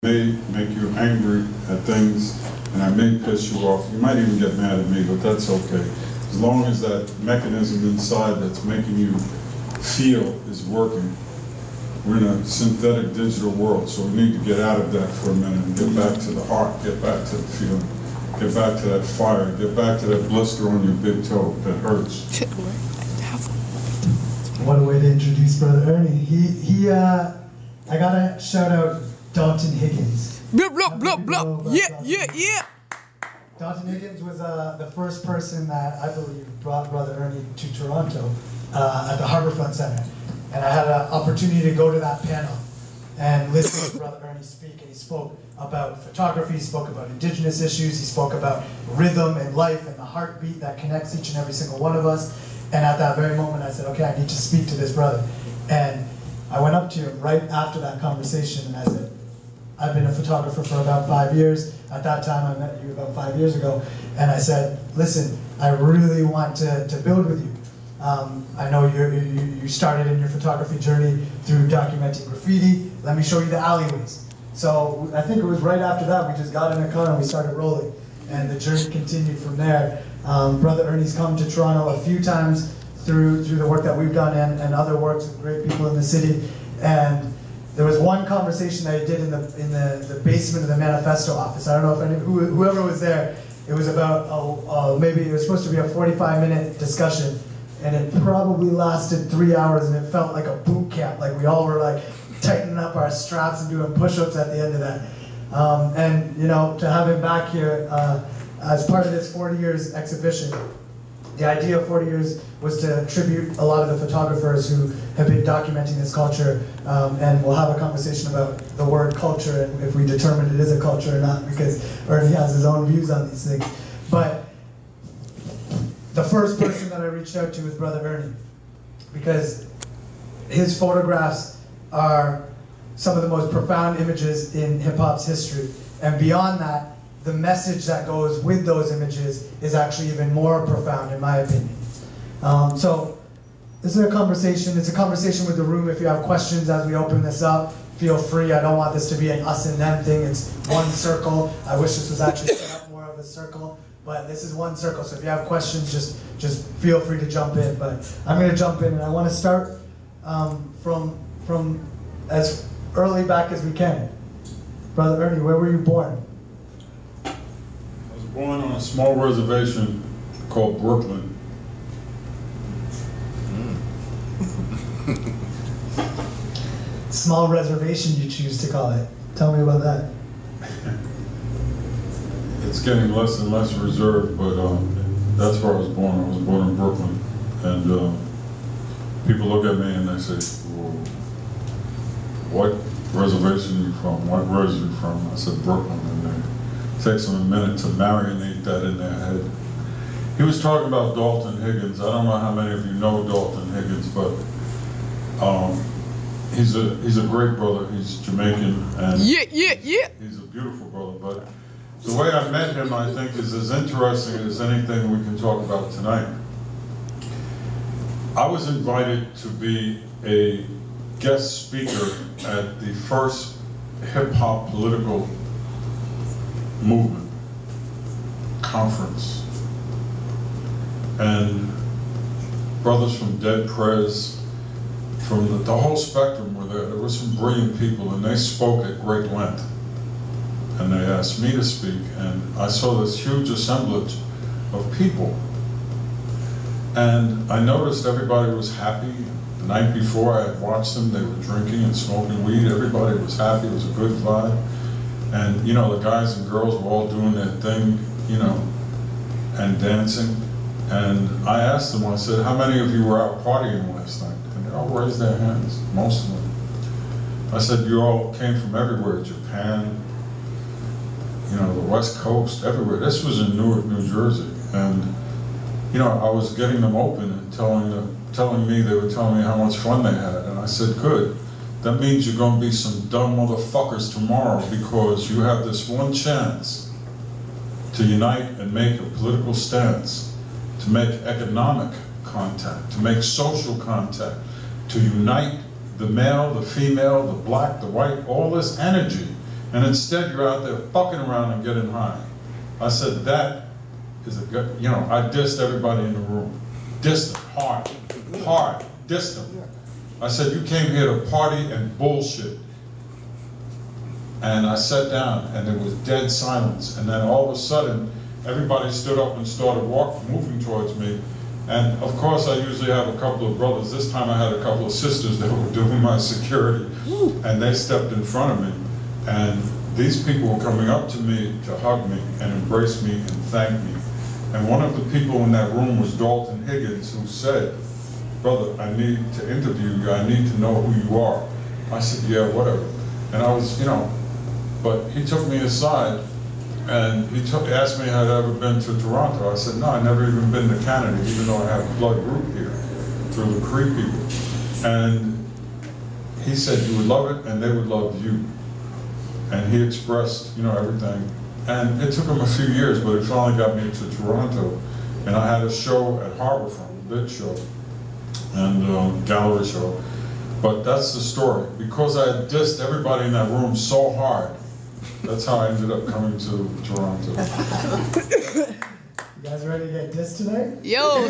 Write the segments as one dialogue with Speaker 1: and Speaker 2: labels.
Speaker 1: may make you angry at things, and I may piss you off. You might even get mad at me, but that's okay. As long as that mechanism inside that's making you feel is working. We're in a synthetic digital world, so we need to get out of that for a minute and get back to the heart, get back to the feeling, get back to that fire, get back to that blister on your big toe that hurts.
Speaker 2: What a way to introduce Brother Ernie. I gotta shout out Dalton Higgins.
Speaker 3: Blah, blah, blah, blah. Yeah.
Speaker 2: Dalton Higgins was the first person that I believe brought Brother Ernie to Toronto at the Harbourfront Centre. And I had an opportunity to go to that panel and listen to Brother Ernie speak. And he spoke about photography, he spoke about Indigenous issues, he spoke about rhythm and life and the heartbeat that connects each and every single one of us. And at that very moment I said, okay, I need to speak to this brother. And I went up to him right after that conversation and I said, I've been a photographer for about 5 years. At that time, I met you about 5 years ago. And I said, listen, I really want to build with you. I know you started in your photography journey through documenting graffiti. Let me show you the alleyways. So I think it was right after that, we just got in a car and we started rolling. And the journey continued from there. Brother Ernie's come to Toronto a few times through the work that we've done and other works with great people in the city. And there was one conversation that I did in the basement of the Manifesto office. I don't know if whoever was there, it was about, maybe it was supposed to be a 45-minute discussion, and it probably lasted 3 hours, and it felt like a boot camp. Like we all were like tightening up our straps and doing push-ups at the end of that. And you know, to have him back here as part of this 40 years exhibition, the idea of 40 years was to tribute a lot of the photographers who have been documenting this culture, and we'll have a conversation about the word culture and if we determine it is a culture or not, because Ernie has his own views on these things. But the first person that I reached out to was Brother Ernie, because his photographs are some of the most profound images in hip-hop's history, and beyond that, the message that goes with those images is actually even more profound, in my opinion. So this is a conversation. It's a conversation with the room. If you have questions as we open this up, feel free. I don't want this to be an us and them thing. It's one circle. I wish this was actually set up more of a circle, but this is one circle. So if you have questions, just feel free to jump in. But I'm going to jump in, and I want to start from as early back as we can. Brother Ernie, where were you born?
Speaker 1: Born on a small reservation called Brooklyn.
Speaker 2: Small reservation you choose to call it. Tell me about that.
Speaker 1: It's getting less and less reserved, but that's where I was born. I was born in Brooklyn. And people look at me and they say, well, what reservation are you from? What res are you from? I said, Brooklyn. And it takes them a minute to marinate that in their head. He was talking about Dalton Higgins. I don't know how many of you know Dalton Higgins, but he's a great brother. He's Jamaican, and he's a beautiful brother. But the way I met him, I think, is as interesting as anything we can talk about tonight. I was invited to be a guest speaker at the first hip-hop political movement conference, and brothers from Dead Prez, from the whole spectrum were there. There were some brilliant people, and they spoke at great length, and they asked me to speak, and I saw this huge assemblage of people, and I noticed everybody was happy. The night before I had watched them, they were drinking and smoking weed. Everybody was happy. It was a good vibe. And, you know, the guys and girls were all doing their thing, you know, and dancing. And I asked them, I said, how many of you were out partying last night? And they all raised their hands, most of them. I said, you all came from everywhere, Japan, you know, the West Coast, everywhere. This was in Newark, New Jersey. And, you know, I was getting them open and telling me, they were telling me how much fun they had. And I said, good. That means you're going to be some dumb motherfuckers tomorrow, because you have this one chance to unite and make a political stance, to make economic contact, to make social contact, to unite the male, the female, the black, the white, all this energy And instead you're out there fucking around and getting high. I said, that is a good, you know, I dissed everybody in the room. Dissed them, hard, dissed them. I said, you came here to party and bullshit. And I sat down and there was dead silence. And then all of a sudden, everybody stood up and started moving towards me. And of course, I usually have a couple of brothers. This time I had a couple of sisters that were doing my security. And they stepped in front of me. And these people were coming up to me to hug me and embrace me and thank me. And one of the people in that room was Dalton Higgins, who said, brother, I need to interview you. I need to know who you are. I said, yeah, whatever. And I was, you know, but he took me aside and he asked me had I ever been to Toronto. I said, no, I never even been to Canada, even though I have blood group here through the Cree people. And he said, you would love it and they would love you. And he expressed, you know, everything. And it took him a few years, but it finally got me to Toronto. And I had a show at Harbourfront, a big show, and gallery show. But that's the story. Because I had dissed everybody in that room so hard, that's how I ended up coming to Toronto.
Speaker 2: You guys ready to get dissed today?
Speaker 3: Yo,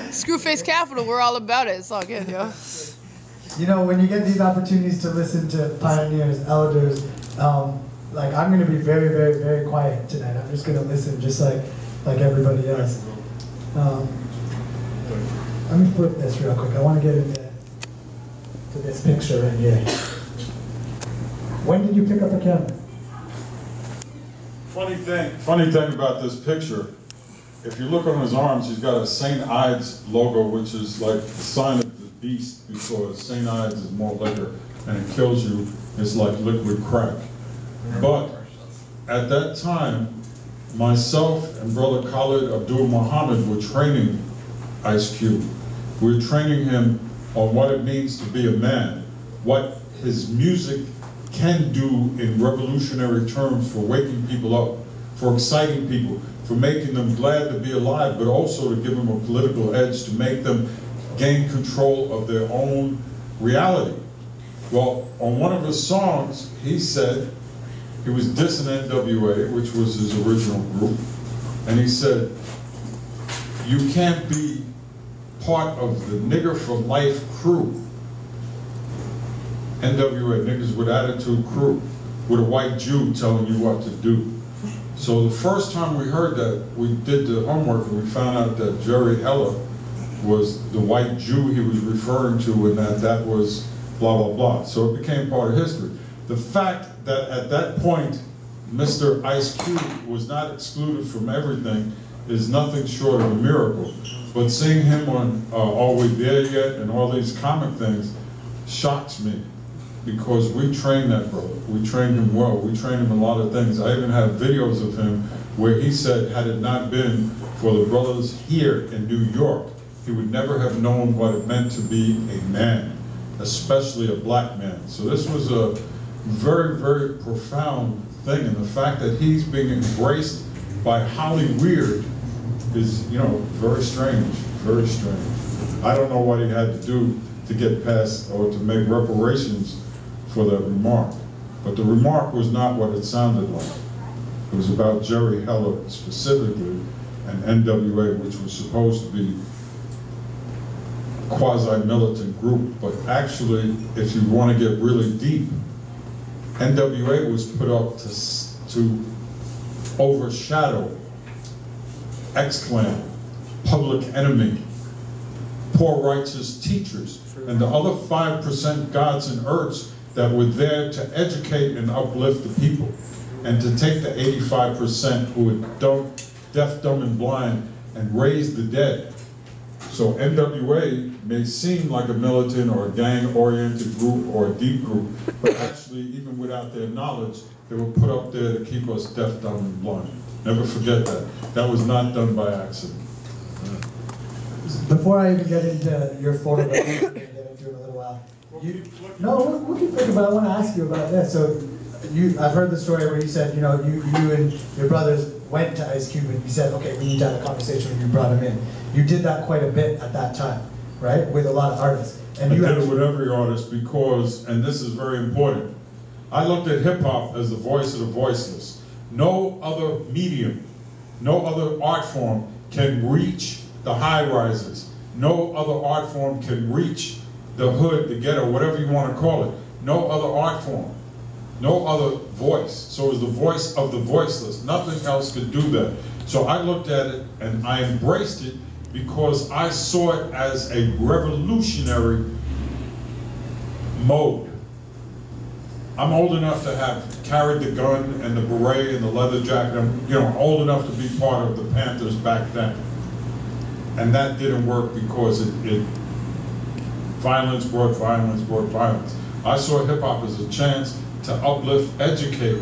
Speaker 3: Screwface Capital, we're all about it. It's all good, yo.
Speaker 2: You know, when you get these opportunities to listen to pioneers, elders, like I'm going to be very, very, very quiet tonight. I'm just going to listen just like everybody else. Let me flip this real quick. I want to get into this picture right here. When did you pick up a camera?
Speaker 1: Funny thing about this picture, if you look on his arms, he's got a St. Ides logo, which is like the sign of the beast, because St. Ides is more liquor and it kills you. It's like liquid crack. But at that time, myself and Brother Khalid Abdul Muhammad were training Ice Cube. We were training him on what it means to be a man, what his music can do in revolutionary terms for waking people up, for exciting people, for making them glad to be alive, but also to give them a political edge, to make them gain control of their own reality. Well, on one of his songs, he said, he was dissing NWA, which was his original group, and he said, you can't be part of the Nigger for Life crew. NWA, Niggas with Attitude crew, with a white Jew telling you what to do. So the first time we heard that, we did the homework and we found out that Jerry Heller was the white Jew he was referring to, and that was blah, blah, blah. So it became part of history. The fact that at that point, Mr. Ice Cube was not excluded from everything is nothing short of a miracle. But seeing him on Are We There Yet and all these comic things shocks me, because we trained that brother. We trained him well. We trained him a lot of things. I even have videos of him where he said, had it not been for the brothers here in New York, he would never have known what it meant to be a man, especially a black man. So this was a very, very profound thing, and the fact that he's being embraced by Holly Weird is, you know, very strange, very strange. I don't know what he had to do to get past or to make reparations for that remark. But the remark was not what it sounded like. It was about Jerry Heller specifically and NWA, which was supposed to be a quasi-militant group. But actually, if you want to get really deep, NWA was put up to overshadow X-Clan, Public Enemy, Poor Righteous Teachers, and the other 5% gods and earths that were there to educate and uplift the people, and to take the 85% who were deaf, dumb, and blind and raise the dead. So NWA may seem like a militant or a gang-oriented group or a deep group, but actually, even without their knowledge, they were put up there to keep us deaf, dumb, and blind. Never forget that. That was not done by accident.
Speaker 2: Before I even get into your photo, that I'm going to get into in a little while. No, we can think about it. I want to ask you about this. So, I've heard the story where you said, you know, you and your brothers went to Ice Cube and you said, okay, we need to have a conversation and you brought him in. You did that quite a bit at that time, right? With a lot of artists. And
Speaker 1: I did it with every artist because, and this is very important, I looked at hip hop as the voice of the voiceless. No other medium, no other art form can reach the high rises. No other art form can reach the hood, the ghetto, whatever you want to call it. No other art form, no other voice. So it was the voice of the voiceless. Nothing else could do that. So I looked at it and I embraced it because I saw it as a revolutionary mode. I'm old enough to have carried the gun and the beret and the leather jacket. I'm old enough to be part of the Panthers back then. And that didn't work because violence brought violence brought violence. I saw hip hop as a chance to uplift, educate,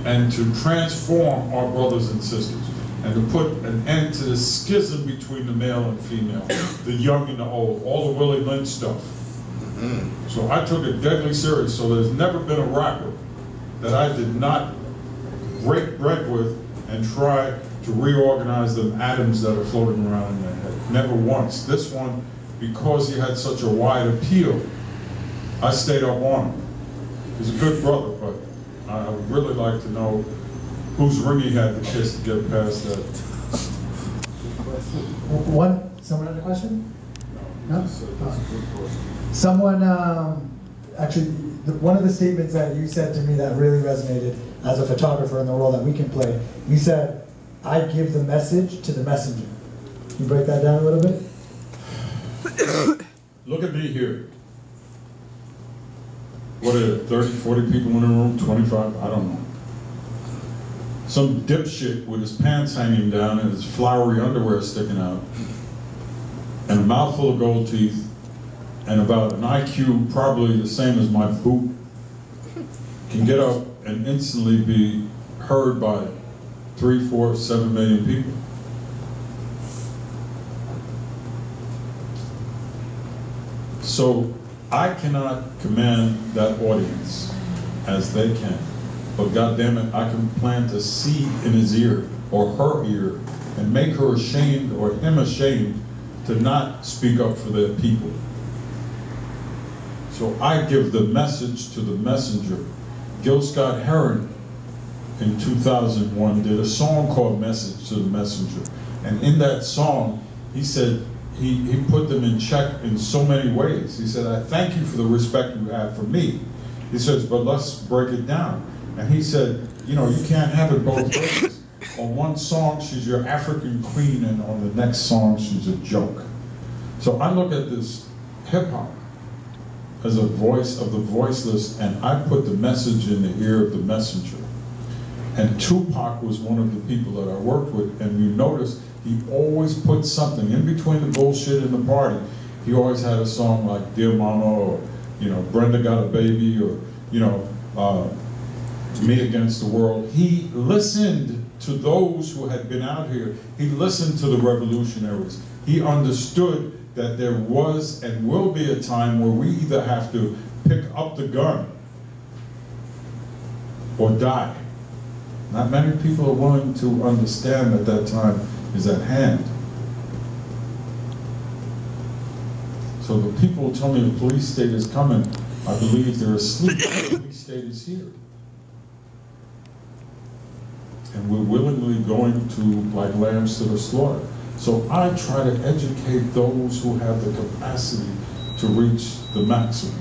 Speaker 1: and to transform our brothers and sisters, and to put an end to the schism between the male and female, the young and the old, all the Willie Lynch stuff. So I took it deadly serious. So there's never been a rapper that I did not break bread with and try to reorganize the atoms that are floating around in their head. Never once. This one, because he had such a wide appeal, I stayed up on him. He's a good brother, but I would really like to know whose ring he had to kiss to get past that.
Speaker 2: Someone had a question?
Speaker 1: No?
Speaker 2: No?
Speaker 1: That's a good question.
Speaker 2: Someone, actually, one of the statements that you said to me that really resonated as a photographer in the role that we can play, you said, I give the message to the messenger. Can you break that down a little bit?
Speaker 1: Look at me here. What are there, 30, 40 people in the room, 25? I don't know. Some dipshit with his pants hanging down and his flowery underwear sticking out, and a mouthful of gold teeth, and about an IQ probably the same as my boot, can get up and instantly be heard by 3, 4, 7 million people. So I cannot command that audience as they can, but goddammit, I can plant a seed in his ear or her ear and make her ashamed or him ashamed to not speak up for their people. So I give the message to the messenger. Gil Scott Heron in 2001 did a song called Message to the Messenger. And in that song, he said, he put them in check in so many ways. He said, I thank you for the respect you have for me. He says, but let's break it down. And he said, you can't have it both ways. On one song, she's your African queen, and on the next song, she's a joke. So I look at this hip hop as a voice of the voiceless, and I put the message in the ear of the messenger. And Tupac was one of the people that I worked with, and you notice he always put something in between the bullshit and the party. He always had a song like Dear Mama, or Brenda Got a Baby, or Me Against the World. He listened to those who had been out here. He listened to the revolutionaries. He understood that there was and will be a time where we either have to pick up the gun or die. Not many people are willing to understand that that time is at hand. So the people who tell me the police state is coming, I believe they're asleep. The police state is here. And we're willingly going to like lambs to the slaughter. So I try to educate those who have the capacity to reach the maximum.